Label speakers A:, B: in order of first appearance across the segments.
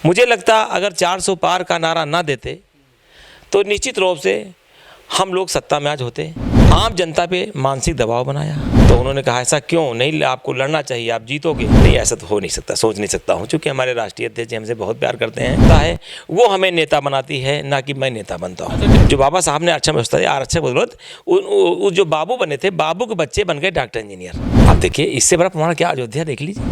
A: मुझे लगता अगर 400 पार का नारा ना देते तो निश्चित रूप से हम लोग सत्ता में आज होते। आम जनता पे मानसिक दबाव बनाया तो उन्होंने कहा ऐसा क्यों नहीं, आपको लड़ना चाहिए, आप जीतोगे। नहीं, ऐसा तो हो नहीं सकता, सोच नहीं सकता हूँ, क्योंकि हमारे राष्ट्रीय अध्यक्ष हमसे बहुत प्यार करते हैं, वो हमें नेता बनाती है, ना कि मैं नेता बनता हूँ। जो बाबा साहब ने अच्छा व्यवस्था यार, अच्छा बदौलत जो बाबू बने थे, बाबू के बच्चे बन गए डॉक्टर इंजीनियर। आप देखिए, इससे बड़ा प्रमाण क्या, अयोध्या देख लीजिए।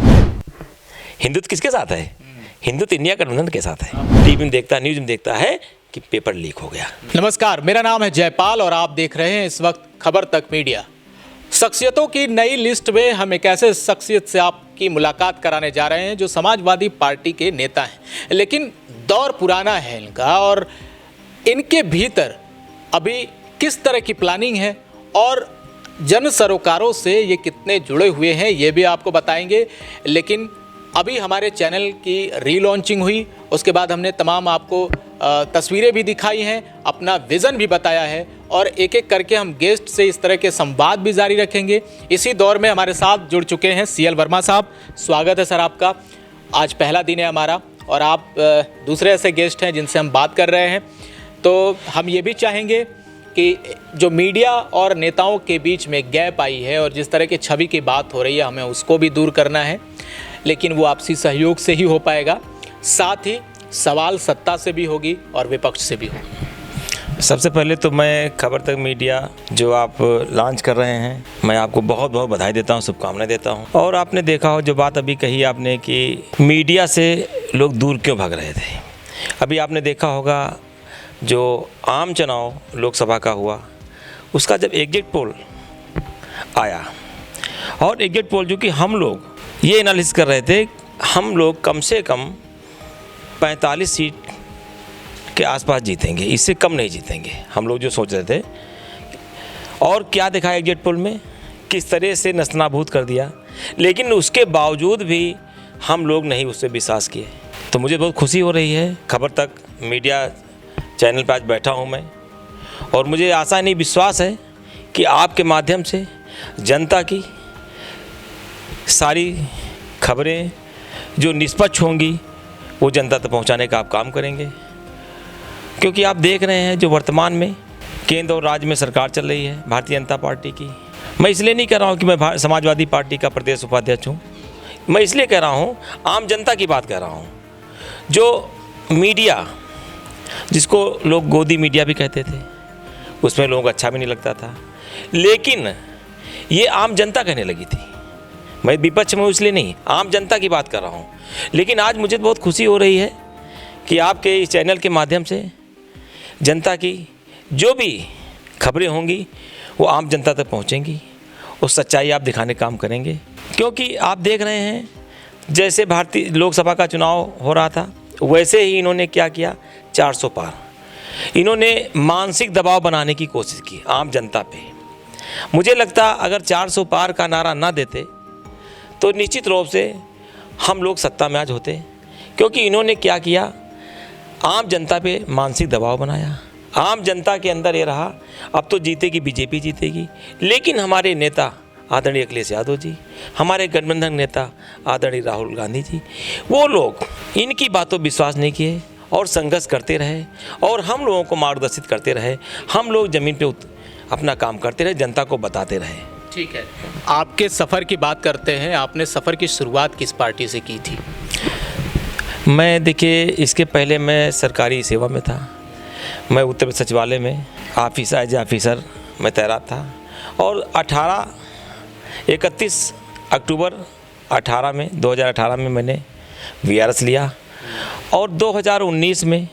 A: हिंदुत्व किसके साथ है? हिंदुत्व इंडिया गठबंधन के साथ है। टीवी में देखता, न्यूज में देखता है कि पेपर लीक हो गया।
B: नमस्कार, मेरा नाम है जयपाल और आप देख रहे हैं इस वक्त खबर तक मीडिया। शख्सियतों की नई लिस्ट में हम एक ऐसे शख्सियत से आपकी मुलाकात कराने जा रहे हैं जो समाजवादी पार्टी के नेता हैं, लेकिन दौर पुराना है इनका और इनके भीतर अभी किस तरह की प्लानिंग है और जन सरोकारों से ये कितने जुड़े हुए हैं ये भी आपको बताएंगे। लेकिन अभी हमारे चैनल की रीलॉन्चिंग हुई, उसके बाद हमने तमाम आपको तस्वीरें भी दिखाई हैं, अपना विज़न भी बताया है और एक एक करके हम गेस्ट से इस तरह के संवाद भी जारी रखेंगे। इसी दौर में हमारे साथ जुड़ चुके हैं CL वर्मा साहब। स्वागत है सर आपका। आज पहला दिन है हमारा और आप दूसरे ऐसे गेस्ट हैं जिनसे हम बात कर रहे हैं। तो हम ये भी चाहेंगे कि जो मीडिया और नेताओं के बीच में गैप आई है और जिस तरह की छवि की बात हो रही है, हमें उसको भी दूर करना है, लेकिन वो आपसी सहयोग से ही हो पाएगा। साथ ही सवाल सत्ता से भी होगी और विपक्ष से भी होगी।
A: सबसे पहले तो मैं खबर तक मीडिया जो आप लॉन्च कर रहे हैं, मैं आपको बहुत बहुत बधाई देता हूं, शुभकामनाएं देता हूं। और आपने देखा हो जो बात अभी कही आपने कि मीडिया से लोग दूर क्यों भाग रहे थे। अभी आपने देखा होगा जो आम चुनाव लोकसभा का हुआ, उसका जब एग्जिट पोल आया और एग्जिट पोल जो कि हम लोग ये एनालिसिस कर रहे थे, हम लोग कम से कम 45 सीट के आसपास जीतेंगे, इससे कम नहीं जीतेंगे, हम लोग जो सोच रहे थे। और क्या देखा एग्जिट पोल में, किस तरह से नस्तनाबूद कर दिया, लेकिन उसके बावजूद भी हम लोग नहीं उससे विश्वास किए। तो मुझे बहुत खुशी हो रही है, खबर तक मीडिया चैनल पर आज बैठा हूँ मैं, और मुझे आशा नहीं विश्वास है कि आपके माध्यम से जनता की सारी खबरें जो निष्पक्ष होंगी वो जनता तक पहुंचाने का आप काम करेंगे। क्योंकि आप देख रहे हैं जो वर्तमान में केंद्र और राज्य में सरकार चल रही है भारतीय जनता पार्टी की। मैं इसलिए नहीं कह रहा हूं कि मैं समाजवादी पार्टी का प्रदेश उपाध्यक्ष हूं, मैं इसलिए कह रहा हूं, आम जनता की बात कह रहा हूं। जो मीडिया, जिसको लोग गोदी मीडिया भी कहते थे, उसमें लोगों को अच्छा भी नहीं लगता था, लेकिन ये आम जनता कहने लगी थी। मैं विपक्ष में इसलिए नहीं, आम जनता की बात कर रहा हूँ। लेकिन आज मुझे बहुत खुशी हो रही है कि आपके इस चैनल के माध्यम से जनता की जो भी खबरें होंगी वो आम जनता तक पहुँचेंगी, उस सच्चाई आप दिखाने का काम करेंगे। क्योंकि आप देख रहे हैं जैसे भारतीय लोकसभा का चुनाव हो रहा था, वैसे ही इन्होंने क्या किया, 400 पार, इन्होंने मानसिक दबाव बनाने की कोशिश की आम जनता पे। मुझे लगता अगर 400 पार का नारा ना देते तो निश्चित रूप से हम लोग सत्ता में आज होते। क्योंकि इन्होंने क्या किया, आम जनता पे मानसिक दबाव बनाया। आम जनता के अंदर ये रहा अब तो जीतेगी बीजेपी जीतेगी, लेकिन हमारे नेता आदरणीय अखिलेश यादव जी, हमारे गठबंधन नेता आदरणीय राहुल गांधी जी, वो लोग इनकी बातों विश्वास नहीं किए और संघर्ष करते रहे और हम लोगों को मार्गदर्शित करते रहे। हम लोग ज़मीन पे अपना काम करते रहे, जनता को बताते रहे।
B: ठीक है, आपके सफ़र की बात करते हैं। आपने सफ़र की शुरुआत किस पार्टी से की थी?
A: मैं देखिए, इसके पहले मैं सरकारी सेवा में था। मैं उत्तर प्रदेश सचिवालय में ऑफिसर मैं तैनात था और 31 अक्टूबर 2018 में मैंने VRS लिया और 2019 में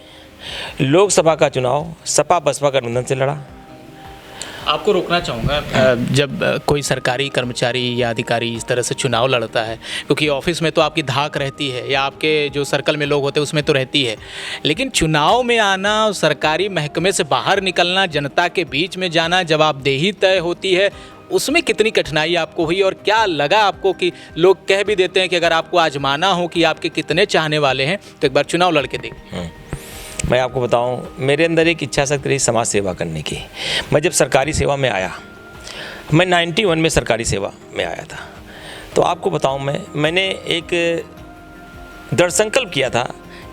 A: लोकसभा का चुनाव सपा बसपा गठबंधन से लड़ा।
B: आपको रोकना चाहूँगा, जब कोई सरकारी कर्मचारी या अधिकारी इस तरह से चुनाव लड़ता है, क्योंकि ऑफिस में तो आपकी धाक रहती है या आपके जो सर्कल में लोग होते हैं उसमें तो रहती है, लेकिन चुनाव में आना, सरकारी महकमे से बाहर निकलना, जनता के बीच में जाना, जवाबदेही तय होती है, उसमें कितनी कठिनाई आपको हुई और क्या लगा आपको कि लोग कह भी देते हैं कि अगर आपको आजमाना हो कि आपके कितने चाहने वाले हैं तो एक बार चुनाव लड़के देखिए।
A: मैं आपको बताऊं, मेरे अंदर एक इच्छा शक्ति रही समाज सेवा करने की। मैं जब सरकारी सेवा में आया, मैं 91 में सरकारी सेवा में आया था, तो आपको बताऊं मैंने एक दृढ़ संकल्प किया था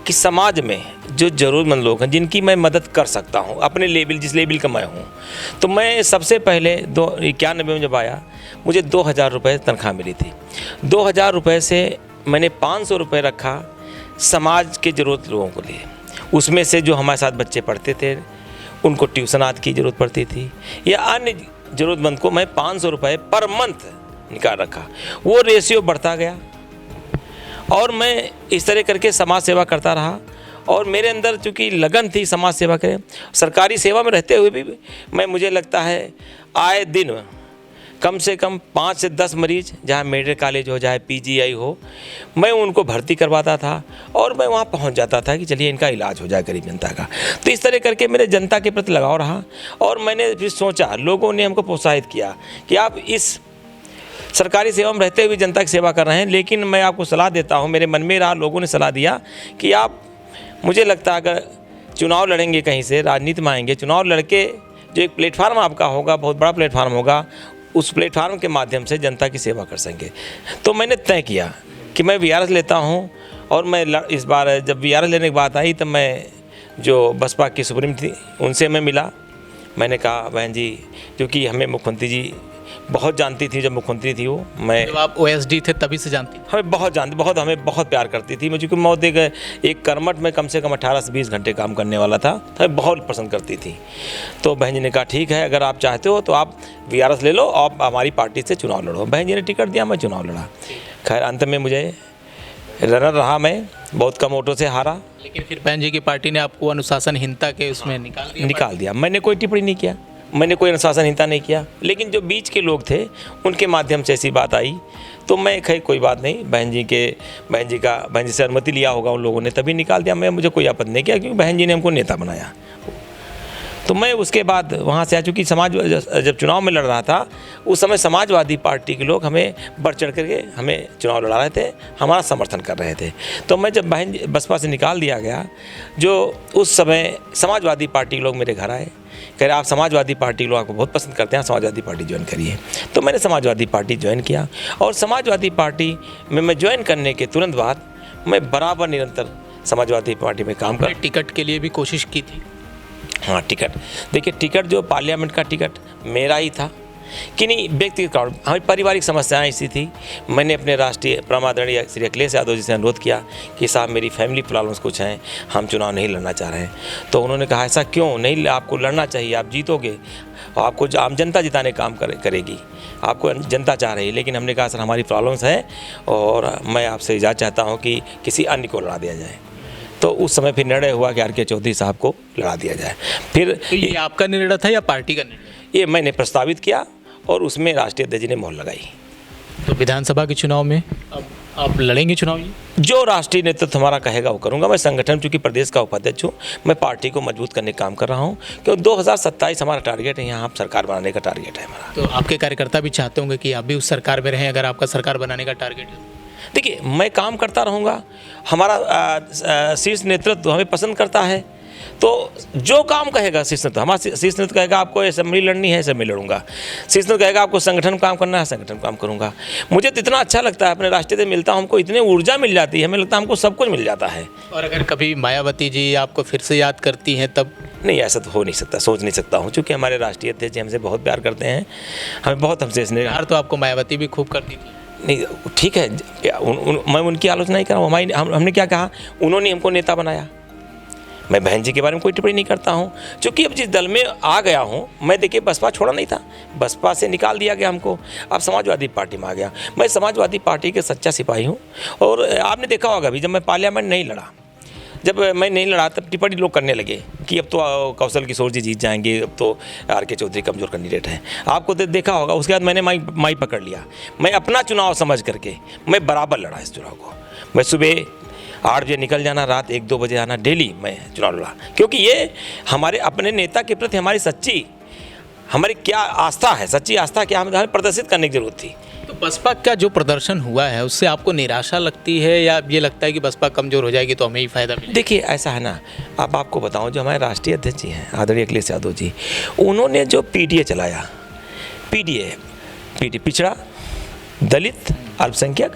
A: कि समाज में जो ज़रूरतमंद लोग हैं जिनकी मैं मदद कर सकता हूं, अपने लेवल जिस लेवल का मैं हूं, तो मैं सबसे पहले 91 में जब आया मुझे 2000 रुपये तनख्वाह मिली थी। 2000 रुपये से मैंने 500 रुपये रखा समाज के ज़रूरत लोगों के लिए। उसमें से जो हमारे साथ बच्चे पढ़ते थे उनको ट्यूशन आदि की ज़रूरत पड़ती थी, या अन्य ज़रूरतमंद को मैं 500 रुपये पर मंथ निकाल रखा। वो रेशियो बढ़ता गया और मैं इस तरह करके समाज सेवा करता रहा। और मेरे अंदर चूँकि लगन थी समाज सेवा करें, सरकारी सेवा में रहते हुए भी मुझे लगता है आए दिन कम से कम 5 से 10 मरीज, जहाँ मेडिकल कॉलेज हो चाहे PGI हो, मैं उनको भर्ती करवाता था और मैं वहाँ पहुँच जाता था कि चलिए इनका इलाज हो जाए गरीब जनता का। तो इस तरह करके मेरे जनता के प्रति लगाव रहा। और मैंने फिर सोचा, लोगों ने हमको प्रोत्साहित किया कि आप इस सरकारी सेवा में रहते हुए जनता की सेवा कर रहे हैं, लेकिन मैं आपको सलाह देता हूँ, मेरे मन में रहा, लोगों ने सलाह दिया कि आप, मुझे लगता है अगर चुनाव लड़ेंगे, कहीं से राजनीति में आएंगे, चुनाव लड़के जो एक प्लेटफार्म आपका होगा, बहुत बड़ा प्लेटफार्म होगा, उस प्लेटफार्म के माध्यम से जनता की सेवा कर सकेंगे। तो मैंने तय किया कि मैं VRS लेता हूँ। और मैं इस बार जब VRS लेने की बात आई तब मैं जो बसपा की सुप्रीम थी उनसे मैं मिला। मैंने कहा बहन जी, क्योंकि हमें मुख्यमंत्री जी बहुत जानती थी, जब मुख्यमंत्री थी वो, मैं
B: जब आप OSD थे तभी से जानती थी?
A: हमें बहुत जानती, बहुत हमें बहुत प्यार करती थी। मुझे क्योंकि मौत एक कर्मठ में कम से कम 18 से 20 घंटे काम करने वाला था, तो हमें बहुत पसंद करती थी। तो बहन जी ने कहा ठीक है, अगर आप चाहते हो तो आप VRS ले लो, आप हमारी पार्टी से चुनाव लड़ो। बहन जी ने टिकट दिया, मैं चुनाव लड़ा। खैर अंत में मुझे रनर रहा, मैं बहुत कम वोटों से हारा।
B: लेकिन फिर बहन जी की पार्टी ने आपको अनुशासनहीनता के उसमें निकाल दिया।
A: मैंने कोई टिप्पणी नहीं किया, मैंने कोई अनुशासनहीनता नहीं किया, लेकिन जो बीच के लोग थे उनके माध्यम से ऐसी बात आई तो मैं खैर कोई बात नहीं, बहन जी से अनुमति लिया होगा उन लोगों ने, तभी निकाल दिया। मुझे कोई आपत्ति नहीं किया, क्योंकि बहन जी ने हमको नेता बनाया। तो मैं उसके बाद वहाँ से आ, चूँकि जब चुनाव में लड़ रहा था उस समय समाजवादी पार्टी के लोग हमें बढ़ चढ़ करके हमें चुनाव लड़ा रहे थे, हमारा समर्थन कर रहे थे। तो मैं जब बसपा से निकाल दिया गया, जो उस समय समाजवादी पार्टी के लोग मेरे घर आए, कह रहे आप समाजवादी पार्टी लोग आपको बहुत पसंद करते हैं, समाजवादी पार्टी ज्वाइन करिए। तो मैंने समाजवादी पार्टी ज्वाइन किया और समाजवादी पार्टी में मैं ज्वाइन करने के तुरंत बाद मैं बराबर निरंतर समाजवादी पार्टी में काम कर।
B: टिकट के लिए भी कोशिश की थी?
A: हाँ, टिकट, देखिए टिकट जो पार्लियामेंट का टिकट मेरा ही था कि नहीं, व्यक्तिगत कारण हमारी पारिवारिक समस्याएं ऐसी थी। मैंने अपने राष्ट्रीय प्रमादरणीय श्री अखिलेश यादव जी से अनुरोध किया कि साहब मेरी फैमिली प्रॉब्लम्स कुछ हैं, हम चुनाव नहीं लड़ना चाह रहे हैं। तो उन्होंने कहा ऐसा क्यों नहीं, आपको लड़ना चाहिए, आप जीतोगे, आपको आम जनता जिताने काम करेगी, आपको जनता चाह रही है। लेकिन हमने कहा सर हमारी प्रॉब्लम्स हैं और मैं आपसे इजाज़त चाहता हूँ कि किसी अन्य को लड़ा दिया जाए। तो उस समय फिर निर्णय हुआ कि RK चौधरी साहब को लड़ा दिया जाए। फिर
B: तो ये आपका निर्णय था या पार्टी का निर्णय?
A: ये मैंने प्रस्तावित किया और उसमें राष्ट्रीय अध्यक्ष जी ने मोहर लगाई।
B: तो विधानसभा के चुनाव में अब आप लड़ेंगे चुनाव?
A: जो राष्ट्रीय नेतृत्व हमारा कहेगा वो करूंगा। मैं संगठन चूँकि प्रदेश का उपाध्यक्ष हूँ, मैं पार्टी को मजबूत करने का काम कर रहा हूँ, क्योंकि 2027 हमारा टारगेट है, यहाँ सरकार बनाने का टारगेट है हमारा।
B: तो आपके कार्यकर्ता भी चाहते होंगे कि आप भी उस सरकार में रहें, अगर आपका सरकार बनाने का टारगेट है?
A: देखिए मैं काम करता रहूँगा, हमारा शीर्ष नेतृत्व हमें पसंद करता है, तो जो काम कहेगा शीर्ष नेतृत्व, हमारा शीर्ष नेतृत्व कहेगा आपको असेंबली लड़नी है, असेंबली लड़ूंगा। शीर्ष नेतृत्व कहेगा आपको संगठन काम करना है, संगठन काम करूंगा। मुझे तो इतना अच्छा लगता है, अपने राष्ट्रीय से मिलता हूँ, हमको इतनी ऊर्जा मिल जाती है, हमें लगता है हमको सब कुछ मिल जाता है।
B: और अगर कभी मायावती जी आपको फिर से याद करती हैं तब?
A: नहीं, ऐसा तो हो नहीं सकता, सोच नहीं सकता हूँ, क्योंकि हमारे राष्ट्रीय अध्यक्ष जी हमसे बहुत प्यार करते हैं, हमें बहुत हमसे
B: प्यार तो आपको मायावती भी खूब करती थी।
A: नहीं ठीक है, मैं उनकी आलोचना नहीं कर रहा हूँ। हमने क्या कहा, उन्होंने हमको नेता बनाया। मैं बहन जी के बारे में कोई टिप्पणी नहीं करता हूँ, क्योंकि अब जिस दल में आ गया हूँ मैं, देखिए बसपा छोड़ा नहीं था, बसपा से निकाल दिया गया हमको, अब समाजवादी पार्टी में आ गया। मैं समाजवादी पार्टी के सच्चा सिपाही हूँ। और आपने देखा होगा अभी जब मैं पार्लियामेंट नहीं लड़ा, जब मैं नहीं लड़ा तब टिप्पणी लोग करने लगे कि अब तो कौशल किशोर जी जीत जाएंगे, अब तो RK चौधरी कमज़ोर कैंडिडेट है। आपको देखा होगा, उसके बाद मैंने माई पकड़ लिया। मैं अपना चुनाव समझ करके मैं बराबर लड़ा इस चुनाव को। मैं सुबह 8 बजे निकल जाना, रात 1-2 बजे आना, डेली मैं चुनाव लड़ा, क्योंकि ये हमारे अपने नेता के प्रति हमारी क्या आस्था है, सच्ची आस्था क्या हमें प्रदर्शित करने की जरूरत थी।
B: तो बसपा का जो प्रदर्शन हुआ है उससे आपको निराशा लगती है या ये लगता है कि बसपा कमज़ोर हो जाएगी तो हमें ही फायदा मिलेगा?
A: देखिए ऐसा है ना, अब आपको बताऊं, जो हमारे राष्ट्रीय अध्यक्ष जी हैं आदरणीय अखिलेश यादव जी, उन्होंने जो PDA चलाया, PDA पिछड़ा, दलित, अल्पसंख्यक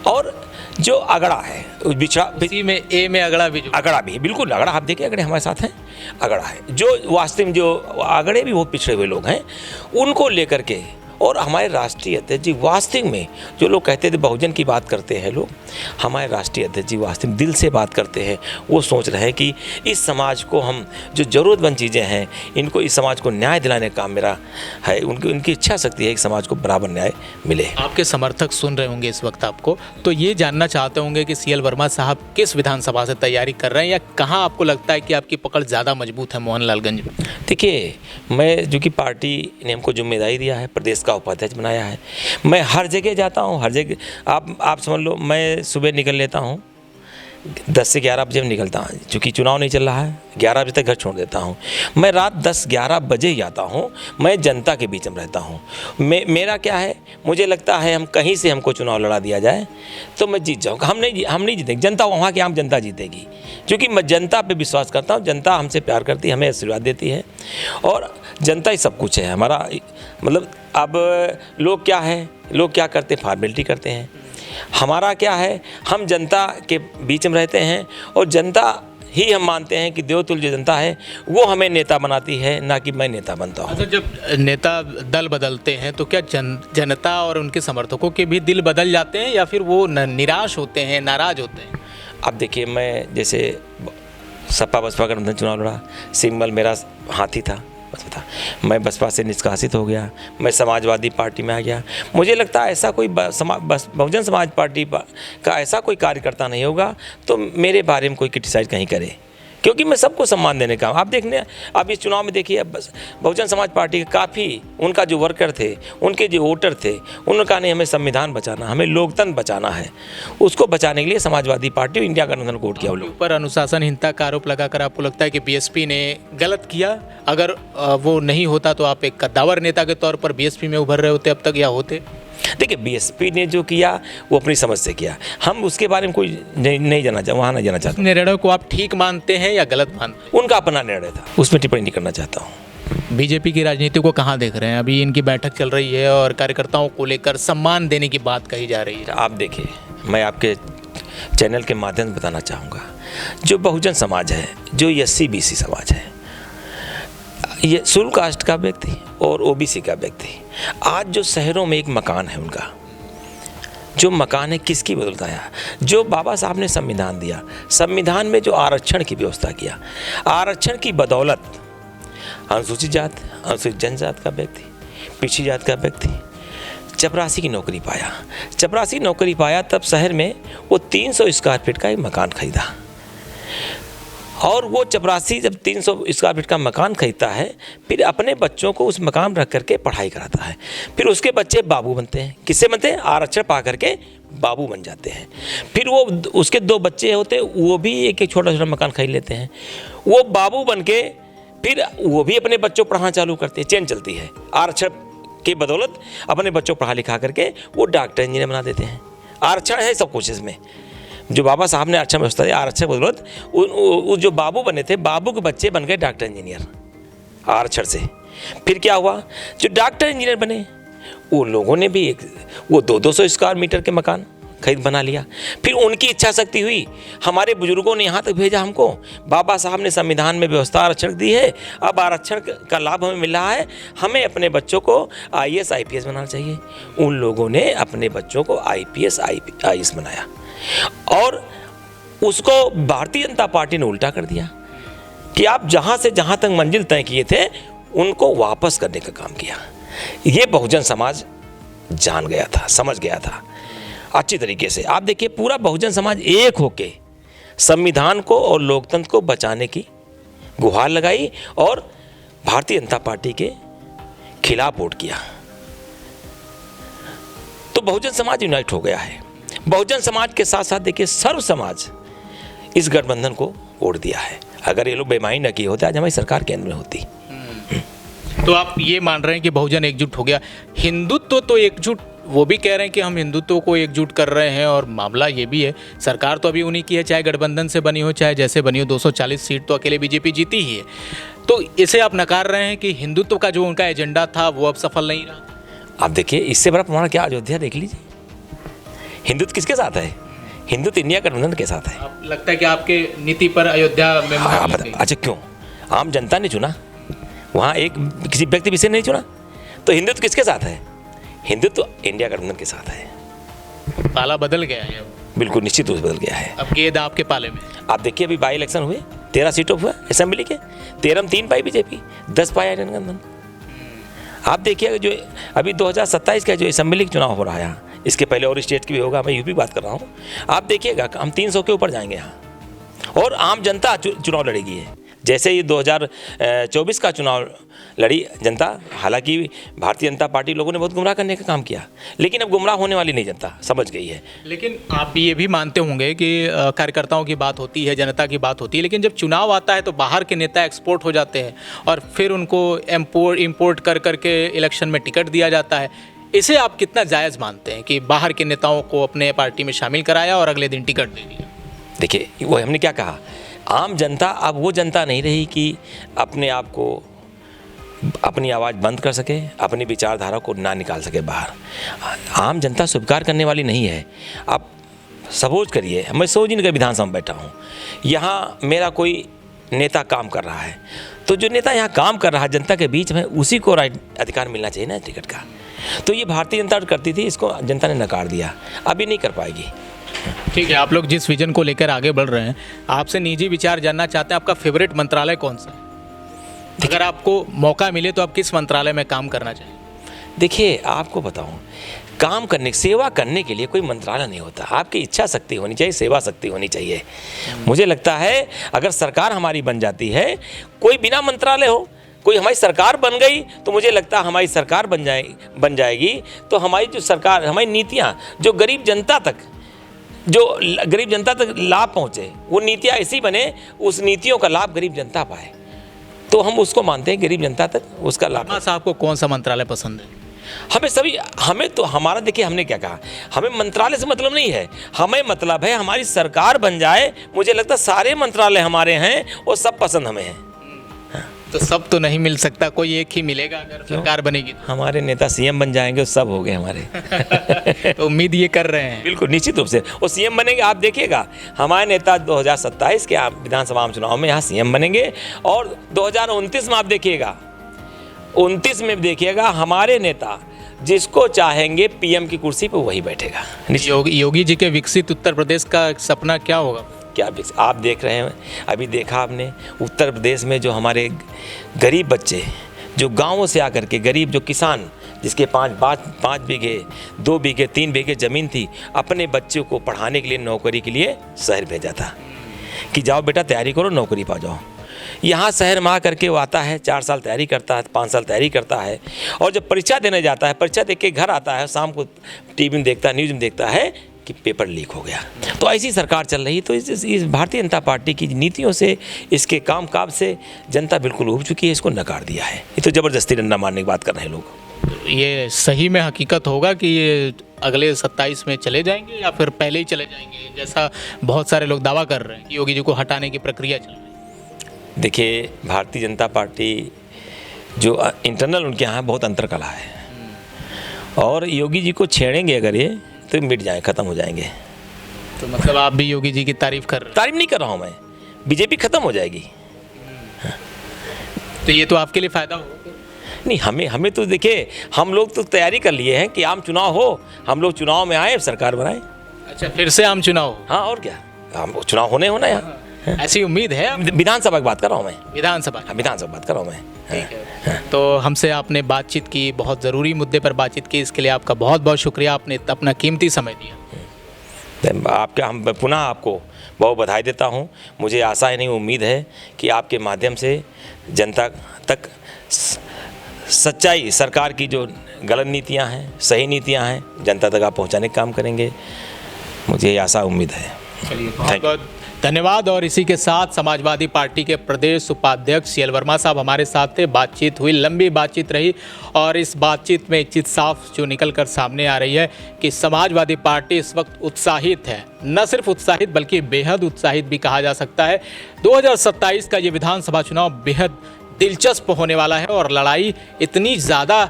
A: और जो अगड़ा है बिछड़ा
B: इसी में ए में अगड़ा भी जो
A: अगड़ा भी है, बिल्कुल अगड़ा। आप देखिए अगड़े हमारे साथ हैं, अगड़ा है जो वास्तव में जो अगड़े भी बहुत पिछड़े हुए लोग हैं उनको लेकर के। और हमारे राष्ट्रीय अध्यक्ष जी वास्तव में, जो लोग कहते थे बहुजन की बात करते हैं लोग, हमारे राष्ट्रीय अध्यक्ष जी वास्तव में दिल से बात करते हैं। वो सोच रहे हैं कि इस समाज को हम जो ज़रूरतमंद चीज़ें हैं इनको, इस समाज को न्याय दिलाने का काम मेरा है। उनकी इच्छा शक्ति है कि समाज को बराबर न्याय मिले।
B: आपके समर्थक सुन रहे होंगे इस वक्त आपको, तो ये जानना चाहते होंगे कि CL वर्मा साहब किस विधानसभा से तैयारी कर रहे हैं, या कहाँ आपको लगता है कि आपकी पकड़ ज़्यादा मजबूत है मोहनलालगंज में?
A: देखिए, मैं जो कि पार्टी ने हमको जिम्मेदारी दिया है, प्रदेश का उपाध्यक्ष बनाया है, मैं हर जगह जाता हूँ। हर जगह आप समझ लो, मैं सुबह निकल लेता हूँ 10 से 11 बजे में निकलता हूँ, चूँकि चुनाव नहीं चल रहा है, 11 बजे तक घर छोड़ देता हूँ। मैं रात 10-11 बजे ही आता हूँ। मैं जनता के बीच में रहता हूँ। मेरा क्या है, मुझे लगता है हम कहीं से हमको चुनाव लड़ा दिया जाए तो मैं जीत जाऊँगा। हम नहीं जीतेंगे, जनता वहाँ की आम जनता जीतेगी, क्योंकि मैं जनता पे विश्वास करता हूँ। जनता हमसे प्यार करती है, हमें आशीर्वाद देती है, और जनता ही सब कुछ है हमारा। मतलब अब लोग क्या है, लोग क्या करते हैं, फॉर्मेलिटी करते हैं। हमारा क्या है, हम जनता के बीच में रहते हैं, और जनता ही हम मानते हैं कि देवतुल्य जो जनता है वो हमें नेता बनाती है, ना कि मैं नेता बनता हूँ।
B: अच्छा, जब नेता दल बदलते हैं तो क्या जनता और उनके समर्थकों के भी दिल बदल जाते हैं, या फिर वो निराश होते हैं, नाराज होते हैं?
A: अब देखिए, मैं जैसे सपा बसपा का गठबंधन चुनाव लड़ा, सिंबल मेरा हाथी था, बसपा था। मैं बसपा से निष्कासित हो गया, मैं समाजवादी पार्टी में आ गया। मुझे लगता है ऐसा कोई बहुजन समाज पार्टी का ऐसा कोई कार्यकर्ता नहीं होगा तो मेरे बारे में कोई क्रिटिसाइज कहीं करे, क्योंकि मैं सबको सम्मान देने का। आप देखने, आप इस चुनाव में देखिए, बस बहुजन समाज पार्टी के काफ़ी उनका जो वर्कर थे, उनके जो वोटर थे, उन्होंने कहा नहीं, हमें संविधान बचाना, हमें लोकतंत्र बचाना है। उसको बचाने के लिए समाजवादी पार्टी और इंडिया गठबंधन को वोट किया। वो लोग
B: ऊपर अनुशासनहीनता का आरोप लगाकर आपको लगता है कि BSP ने गलत किया? अगर वो नहीं होता तो आप एक कद्दावर नेता के तौर पर BSP में उभर रहे होते अब तक, या होते?
A: देखिए, BSP ने जो किया वो अपनी समझ से किया, हम उसके बारे में कोई नहीं जाना चाहते, वहाँ नहीं जाना चाहते।
B: निर्णय को आप ठीक मानते हैं या गलत मानते हैं?
A: उनका अपना निर्णय था, उसमें टिप्पणी नहीं करना चाहता हूँ।
B: बीजेपी की राजनीति को कहाँ देख रहे हैं? अभी इनकी बैठक चल रही है और कार्यकर्ताओं को लेकर सम्मान देने की बात कही जा रही है।
A: आप देखिए, मैं आपके चैनल के माध्यम से बताना चाहूँगा, जो बहुजन समाज है, जो SC-BC समाज है, ये शेड्यूल कास्ट का व्यक्ति और OBC का व्यक्ति, आज जो शहरों में एक मकान है उनका, जो मकान है किसकी बदौलत आया? जो बाबा साहब ने संविधान दिया, संविधान में जो आरक्षण की व्यवस्था किया, आरक्षण की बदौलत अनुसूचित जात, अनुसूचित जनजात का व्यक्ति, पिछड़ी जात का व्यक्ति चपरासी की नौकरी पाया। चपरासी नौकरी पाया तब शहर में वो 300 स्क्वायर फीट का एक मकान खरीदा, और वो चपरासी जब 300 स्क्वायर फीट का मकान खरीदता है, फिर अपने बच्चों को उस मकान रख करके पढ़ाई कराता है। फिर उसके बच्चे बाबू बनते हैं। किससे बनते हैं? आरक्षण पा करके बाबू बन जाते हैं। फिर वो उसके 2 बच्चे होते हैं, वो भी एक छोटा छोटा मकान खरीद लेते हैं। वो बाबू बन के फिर वो भी अपने बच्चों को पढ़ाना चालू करते हैं। चेन चलती है, आरक्षण की बदौलत अपने बच्चों को पढ़ा लिखा करके वो डॉक्टर इंजीनियर बना देते हैं। आरक्षण है सब कुछ इसमें, जो बाबा साहब ने आरक्षण व्यवस्था दी, आरक्षण बदौलत जो बाबू बने थे, बाबू के बच्चे बन गए डॉक्टर इंजीनियर आरक्षण से। फिर क्या हुआ, जो डॉक्टर इंजीनियर बने वो लोगों ने भी वो 200 स्क्वायर मीटर के मकान खरीद बना लिया। फिर उनकी इच्छा शक्ति हुई, हमारे बुजुर्गों ने यहाँ तक भेजा हमको, बाबा साहब ने संविधान में व्यवस्था आरक्षण दी है, अब आरक्षण का लाभ हमें मिल रहा है, हमें अपने बच्चों को IAS IPS बनाना चाहिए। उन लोगों ने अपने बच्चों को IPS IAS बनाया, और उसको भारतीय जनता पार्टी ने उल्टा कर दिया कि आप जहाँ से जहाँ तक मंजिल तय किए थे उनको वापस करने का काम किया। ये बहुजन समाज जान गया था, समझ गया था अच्छी तरीके से। आप देखिए, पूरा बहुजन समाज एक होके संविधान को और लोकतंत्र को बचाने की गुहार लगाई और भारतीय जनता पार्टी के खिलाफ वोट किया। तो बहुजन समाज यूनाइट हो गया है। बहुजन समाज के साथ साथ देखिए, सर्व समाज इस गठबंधन को वोट दिया है। अगर ये लोग बेईमानी न किए होते, आज हमारी सरकार केंद्र में होती।
B: तो आप ये मान रहे हैं कि बहुजन एकजुट हो गया। हिंदुत्व तो एकजुट, वो भी कह रहे हैं कि हम हिंदुत्व को एकजुट कर रहे हैं, और मामला ये भी है, सरकार तो अभी उन्हीं की है, चाहे गठबंधन से बनी हो चाहे जैसे बनी हो। 240 सीट तो अकेले बीजेपी जीती ही है। तो इसे आप नकार रहे हैं कि हिंदुत्व का जो उनका एजेंडा था वो अब सफल नहीं रहा।
A: आप देखिए, इससे बड़ा प्रमाण क्या, अयोध्या देख लीजिए। हिंदुत्व किसके साथ है? हिंदुत्व इंडिया गठबंधन के साथ है।
B: आप लगता है कि आपके नीति पर अयोध्या में मुहर लग गई?
A: अच्छा, क्यों? आम जनता ने चुना, वहाँ एक किसी व्यक्ति विशेष नहीं चुना। तो हिंदुत्व किसके साथ है? हिंदुत्व इंडिया गठबंधन के साथ है।
B: पाला बदल गया है अब।
A: बिल्कुल निश्चित रूप से बदल गया है।
B: अब गेंद आपके पाले में।
A: आप देखिए, अभी बाई इलेक्शन हुए, 13 सीटों हुआ असेंबली के, 13 में 3 पाई बीजेपी, 10 पाया इंडियन गठबंधन। आप देखिए जो अभी 2027 का जो असेंबली का चुनाव हो रहा है, इसके पहले और स्टेट की भी होगा, मैं यूपी बात कर रहा हूँ, आप देखिएगा हम 300 के ऊपर जाएंगे यहाँ, और आम जनता चुनाव लड़ेगी है। जैसे ये 2024 का चुनाव लड़ी जनता, हालांकि भारतीय जनता पार्टी लोगों ने बहुत गुमराह करने का काम किया, लेकिन अब गुमराह होने वाली नहीं जनता समझ गई है।
B: लेकिन आप ये भी मानते होंगे कि कार्यकर्ताओं की बात होती है, जनता की बात होती है, लेकिन जब चुनाव आता है तो बाहर के नेता एक्सपोर्ट हो जाते हैं और फिर उनको इम्पोर्ट कर करके इलेक्शन में टिकट दिया जाता है। इसे आप कितना जायज़ मानते हैं कि बाहर के नेताओं को अपने पार्टी में शामिल कराया और अगले दिन टिकट दे दिया?
A: देखिए, वो हमने क्या कहा, आम जनता अब वो जनता नहीं रही कि अपने आप को अपनी आवाज़ बंद कर सके, अपनी विचारधारा को ना निकाल सके बाहर। आम जनता स्वीकार करने वाली नहीं है। आप सपोज करिए, मैं सोजिन का विधानसभा में बैठा हूँ, यहाँ मेरा कोई नेता काम कर रहा है, तो जो नेता यहाँ काम कर रहा है जनता के बीच में, उसी को राइट अधिकार मिलना चाहिए ना टिकट का। तो ये भारतीय जनता करती थी, इसको जनता ने नकार दिया, अभी नहीं कर पाएगी।
B: ठीक है, आप लोग जिस विजन को लेकर आगे बढ़ रहे हैं, आपसे निजी विचार जानना चाहते हैं, आपका फेवरेट मंत्रालय कौन सा है? अगर आपको मौका मिले तो आप किस मंत्रालय में काम करना चाहिए?
A: देखिए, आपको बताऊं, काम करने, सेवा करने के लिए कोई मंत्रालय नहीं होता। आपकी इच्छा शक्ति होनी चाहिए, सेवा शक्ति होनी चाहिए। मुझे लगता है अगर सरकार हमारी बन जाती है, कोई बिना मंत्रालय हो, कोई हमारी सरकार बन गई, तो मुझे लगता है हमारी सरकार बन जाएगी तो हमारी जो सरकार, हमारी नीतियाँ जो गरीब जनता तक लाभ पहुँचे, वो नीतियाँ ऐसी बने, उस नीतियों का लाभ गरीब जनता पाए, तो हम उसको मानते हैं गरीब जनता तक उसका लाभ।
B: साहब को कौन सा मंत्रालय पसंद है?
A: हमें तो हमारा, देखिए हमने क्या कहा, हमें मंत्रालय से मतलब नहीं है, हमें मतलब है हमारी सरकार बन जाए। मुझे लगता है सारे मंत्रालय हमारे हैं और सब पसंद हमें हैं।
B: तो सब तो नहीं मिल सकता, कोई एक ही मिलेगा अगर सरकार बनेगी तो।
A: हमारे नेता सीएम बन जाएंगे, सब हो गए हमारे।
B: तो उम्मीद ये कर रहे हैं?
A: बिल्कुल निश्चित रूप से वो सीएम बनेंगे। आप देखिएगा हमारे नेता 2027 के विधानसभा चुनाव में यहाँ सीएम बनेंगे, और 2029 में आप देखिएगा, 29 में देखिएगा हमारे नेता जिसको चाहेंगे पीएम की कुर्सी पर वही बैठेगा।
B: योगी जी के विकसित उत्तर प्रदेश का सपना क्या होगा?
A: क्या आप देख रहे हैं, अभी देखा आपने उत्तर प्रदेश में जो हमारे गरीब बच्चे, जो गांवों से आकर के, गरीब जो किसान जिसके 5 बीघे 2 बीघे 3 बीघे ज़मीन थी, अपने बच्चों को पढ़ाने के लिए, नौकरी के लिए शहर भेजा था कि जाओ बेटा तैयारी करो, नौकरी पा जाओ। यहाँ शहर में आकर के वो आता है, 4 साल तैयारी करता है, 5 साल तैयारी करता है, और जब परीक्षा देने जाता है, परीक्षा देख के घर आता है, शाम को टीवी में देखता है, न्यूज़ में देखता है कि पेपर लीक हो गया। तो ऐसी सरकार चल रही। तो इस भारतीय जनता पार्टी की नीतियों से, इसके कामकाज से जनता बिल्कुल उब चुकी है, इसको नकार दिया है। ये तो ज़बरदस्ती डंडा मारने की बात कर रहे हैं लोग।
B: ये सही में हकीकत होगा कि ये अगले 27 में चले जाएंगे या फिर पहले ही चले जाएंगे, जैसा बहुत सारे लोग दावा कर रहे हैं कि योगी जी को हटाने की प्रक्रिया चल रही है?
A: देखिए, भारतीय जनता पार्टी जो इंटरनल उनके यहाँ बहुत अंतरकला है, और योगी जी को छेड़ेंगे अगर ये, तो मिट जाए, ख़त्म हो जाएंगे।
B: तो मतलब आप भी योगी जी की तारीफ कर रहे हैं?
A: तारीफ नहीं कर रहा हूँ मैं, बीजेपी ख़त्म हो जाएगी।
B: तो ये तो आपके लिए फ़ायदा होगा?
A: नहीं, हमें तो देखिए, हम लोग तो तैयारी कर लिए हैं कि आम चुनाव हो, हम लोग चुनाव में आए, सरकार बनाए।
B: अच्छा, फिर से आम चुनाव?
A: हाँ, और क्या, हम चुनाव होना यहाँ।
B: ऐसी उम्मीद है?
A: विधानसभा की बात कर रहा हूँ मैं।
B: विधानसभा
A: बात कर रहा हूँ मैं।
B: ठीक है। तो हमसे आपने बातचीत की, बहुत ज़रूरी मुद्दे पर बातचीत की, इसके लिए आपका बहुत बहुत शुक्रिया, आपने अपना कीमती समय दिया।
A: हम पुनः आपको बहुत बधाई देता हूँ। मुझे आशा है, नहीं उम्मीद है कि आपके माध्यम से जनता तक सच्चाई, सरकार की जो गलत नीतियाँ हैं, सही नीतियाँ हैं, जनता तक आप पहुँचाने का काम करेंगे, मुझे आशा उम्मीद है।
B: चलिए, बहुत बहुत धन्यवाद। और इसी के साथ समाजवादी पार्टी के प्रदेश उपाध्यक्ष CL वर्मा साहब हमारे साथ थे। बातचीत हुई, लंबी बातचीत रही, और इस बातचीत में एक चीज़ साफ जो निकल कर सामने आ रही है कि समाजवादी पार्टी इस वक्त उत्साहित है। न सिर्फ उत्साहित बल्कि बेहद उत्साहित भी कहा जा सकता है। 2027 का ये विधानसभा चुनाव बेहद दिलचस्प होने वाला है, और लड़ाई इतनी ज़्यादा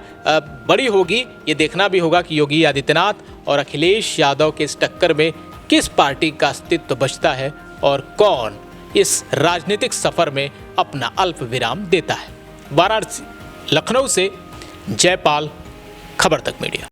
B: बड़ी होगी, ये देखना भी होगा कि योगी आदित्यनाथ और अखिलेश यादव के इस टक्कर में किस पार्टी का अस्तित्व बचता है और कौन इस राजनीतिक सफर में अपना अल्प विराम देता है। वाराणसी, लखनऊ से जयपाल, खबर तक मीडिया।